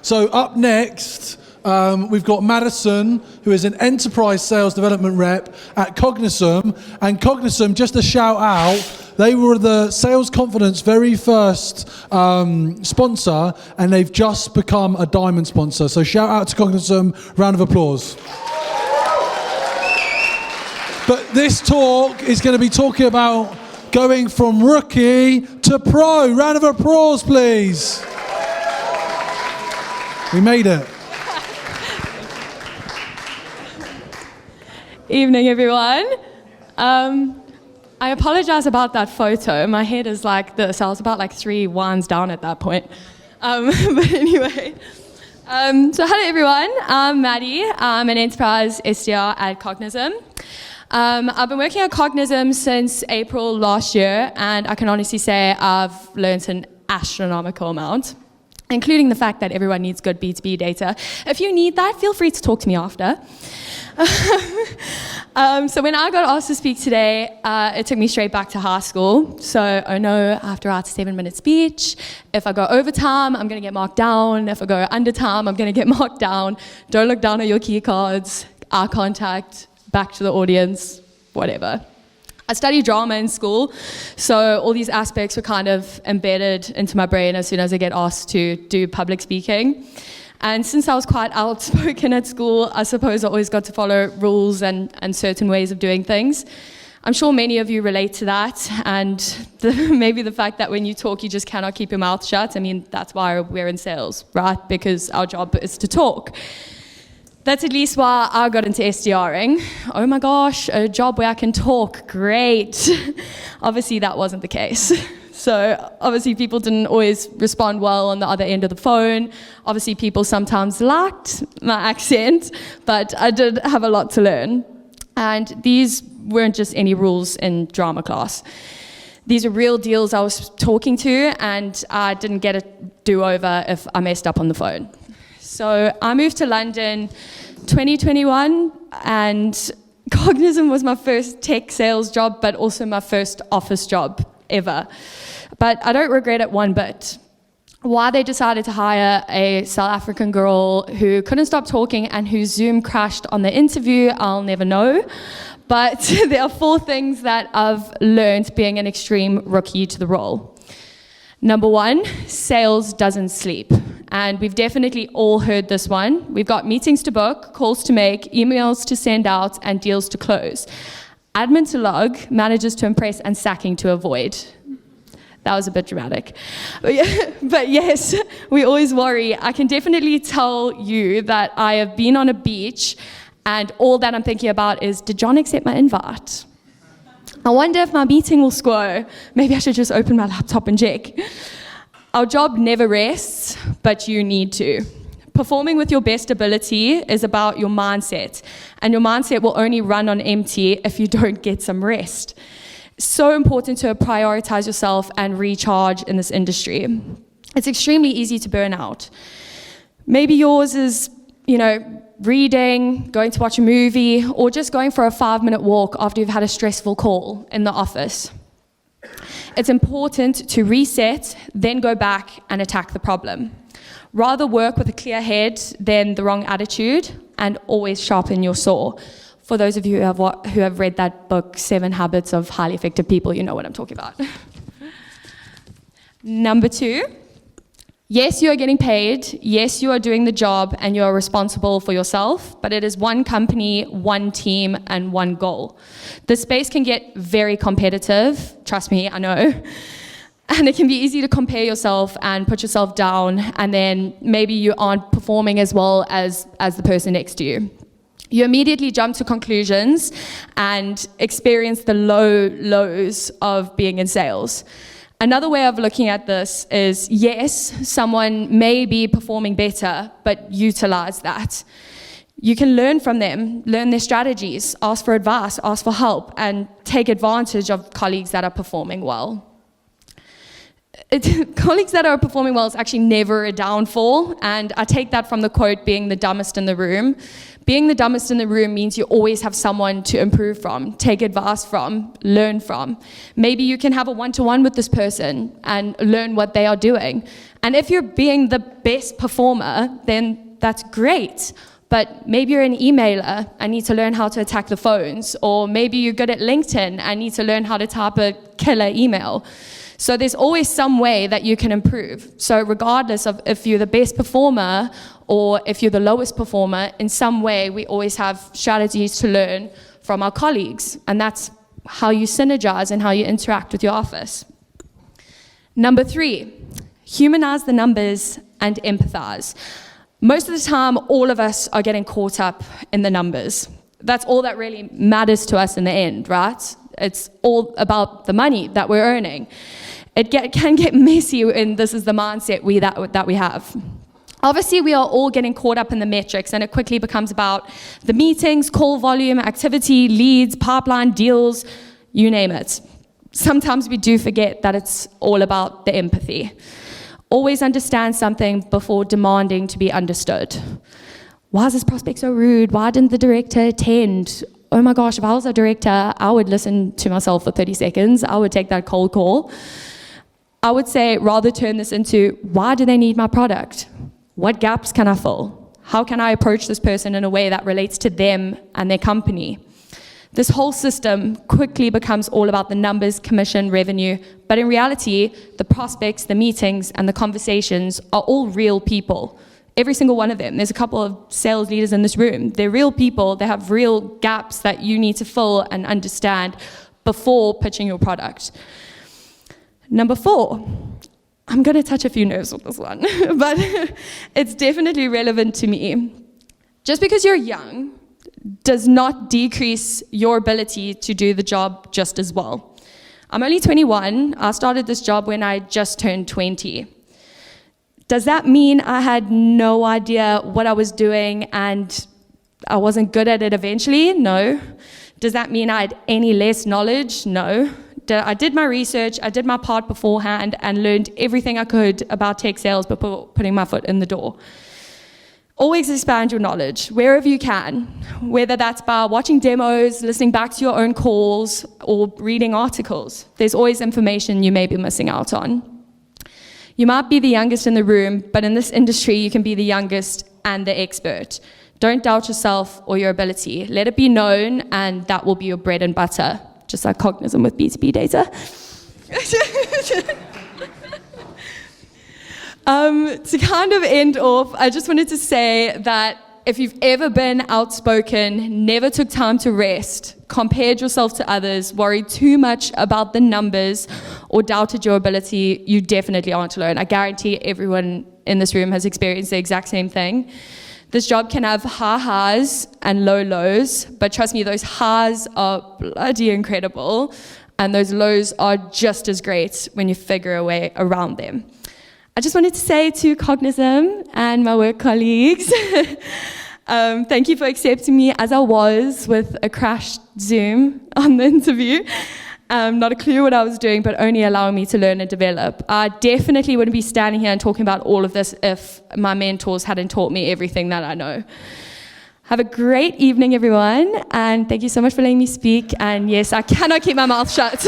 So up next, we've got Madison, who is an enterprise sales development rep at Cognism. And Cognism, just a shout out, they were the Sales Confidence very first sponsor, and they've just become a diamond sponsor. So shout out to Cognism, round of applause. But this talk is going to be talking about going from rookie to pro. Round of applause, please. We made it. Evening, everyone. I apologize about that photo. My head is like this. I was about like 3 wines down at that point. But anyway. So hello, everyone. I'm Maddie. I'm an enterprise SDR at Cognism. I've been working at Cognism since April last year, and I can honestly say I've learned an astronomical amount, including the fact that everyone needs good B2B data. If you need that, feel free to talk to me after. So when I got asked to speak today, it took me straight back to high school. So I know I have to write a 7-minute speech. If I go over time, I'm going to get marked down. If I go under time, I'm going to get marked down. Don't look down at your key cards. Eye contact, back to the audience, whatever. I studied drama in school, so all these aspects were kind of embedded into my brain as soon as I get asked to do public speaking. And since I was quite outspoken at school, I suppose I always got to follow rules and certain ways of doing things. I'm sure many of you relate to that, and maybe the fact that when you talk, you just cannot keep your mouth shut. I mean, that's why we're in sales, right? Because our job is to talk. That's at least why I got into SDRing. Oh my gosh, a job where I can talk, great. Obviously, that wasn't the case. So obviously, people didn't always respond well on the other end of the phone. Obviously, people sometimes liked my accent, but I did have a lot to learn. And these weren't just any rules in drama class. These are real deals I was talking to, and I didn't get a do-over if I messed up on the phone. So I moved to London 2021, and Cognism was my first tech sales job, but also my first office job ever. But I don't regret it one bit. Why they decided to hire a South African girl who couldn't stop talking and whose Zoom crashed on the interview, I'll never know. But there are 4 things that I've learned being an extreme rookie to the role. Number 1, sales doesn't sleep. And we've definitely all heard this one. We've got meetings to book, calls to make, emails to send out, and deals to close. Admin to log, managers to impress, and sacking to avoid. That was a bit dramatic. But yes, we always worry. I can definitely tell you that I have been on a beach, and all that I'm thinking about is, did John accept my invite? I wonder if my meeting will score. Maybe I should just open my laptop and check. Our job never rests, but you need to. Performing with your best ability is about your mindset, and your mindset will only run on empty if you don't get some rest. So important to prioritize yourself and recharge in this industry. It's extremely easy to burn out. Maybe yours is, reading, going to watch a movie, or just going for a 5-minute walk after you've had a stressful call in the office. It's important to reset, then go back and attack the problem. Rather work with a clear head than the wrong attitude, and always sharpen your saw. For those of you who have read that book, 7 Habits of Highly Effective People, you know what I'm talking about. Number 2, yes, you are getting paid. Yes, you are doing the job and you are responsible for yourself, but it is one company, one team, and one goal. The space can get very competitive. Trust me, I know. And it can be easy to compare yourself and put yourself down, and then maybe you aren't performing as well as the person next to you. You immediately jump to conclusions and experience the lows of being in sales. Another way of looking at this is, yes, someone may be performing better, but utilize that. You can learn from them, learn their strategies, ask for advice, ask for help, and take advantage of colleagues that are performing well. Colleagues that are performing well is actually never a downfall, and I take that from the quote, being the dumbest in the room. Being the dumbest in the room means you always have someone to improve from, take advice from, learn from. Maybe you can have a one-to-one with this person and learn what they are doing. And if you're being the best performer, then that's great. But maybe you're an emailer and need to learn how to attack the phones, or maybe you're good at LinkedIn and need to learn how to type a killer email. So there's always some way that you can improve. So regardless of if you're the best performer or if you're the lowest performer, in some way we always have strategies to learn from our colleagues. And that's how you synergize and how you interact with your office. Number 3, humanize the numbers and empathize. Most of the time, all of us are getting caught up in the numbers. That's all that really matters to us in the end, right? It's all about the money that we're earning. It can get messy, and this is the mindset that we have. Obviously, we are all getting caught up in the metrics, and it quickly becomes about the meetings, call volume, activity, leads, pipeline, deals, you name it. Sometimes we do forget that it's all about the empathy. Always understand something before demanding to be understood. Why is this prospect so rude? Why didn't the director attend? Oh my gosh, if I was a director, I would listen to myself for 30 seconds. I would take that cold call. I would say, rather turn this into, why do they need my product? What gaps can I fill? How can I approach this person in a way that relates to them and their company? This whole system quickly becomes all about the numbers, commission, revenue, but in reality, the prospects, the meetings, and the conversations are all real people. Every single one of them. There's a couple of sales leaders in this room. They're real people. They have real gaps that you need to fill and understand before pitching your product. Number 4, I'm going to touch a few nerves with this one, but it's definitely relevant to me. Just because you're young does not decrease your ability to do the job just as well. I'm only 21. I started this job when I just turned 20. Does that mean I had no idea what I was doing and I wasn't good at it eventually? No. Does that mean I had any less knowledge? No. I did my research, I did my part beforehand, and learned everything I could about tech sales before putting my foot in the door. Always expand your knowledge wherever you can, whether that's by watching demos, listening back to your own calls, or reading articles. There's always information you may be missing out on. You might be the youngest in the room, but in this industry, you can be the youngest and the expert. Don't doubt yourself or your ability. Let it be known, and that will be your bread and butter, just like Cognizant with B2B data. To kind of end off, I just wanted to say that if you've ever been outspoken, never took time to rest, compared yourself to others, worried too much about the numbers, or doubted your ability, you definitely aren't alone. I guarantee everyone in this room has experienced the exact same thing. This job can have high highs and low lows, but trust me, those highs are bloody incredible, and those lows are just as great when you figure a way around them. I just wanted to say to Cognizant and my work colleagues, thank you for accepting me as I was with a crashed Zoom on the interview. Not a clue what I was doing, but only allowing me to learn and develop. I definitely wouldn't be standing here and talking about all of this if my mentors hadn't taught me everything that I know. Have a great evening, everyone, and thank you so much for letting me speak. And yes, I cannot keep my mouth shut.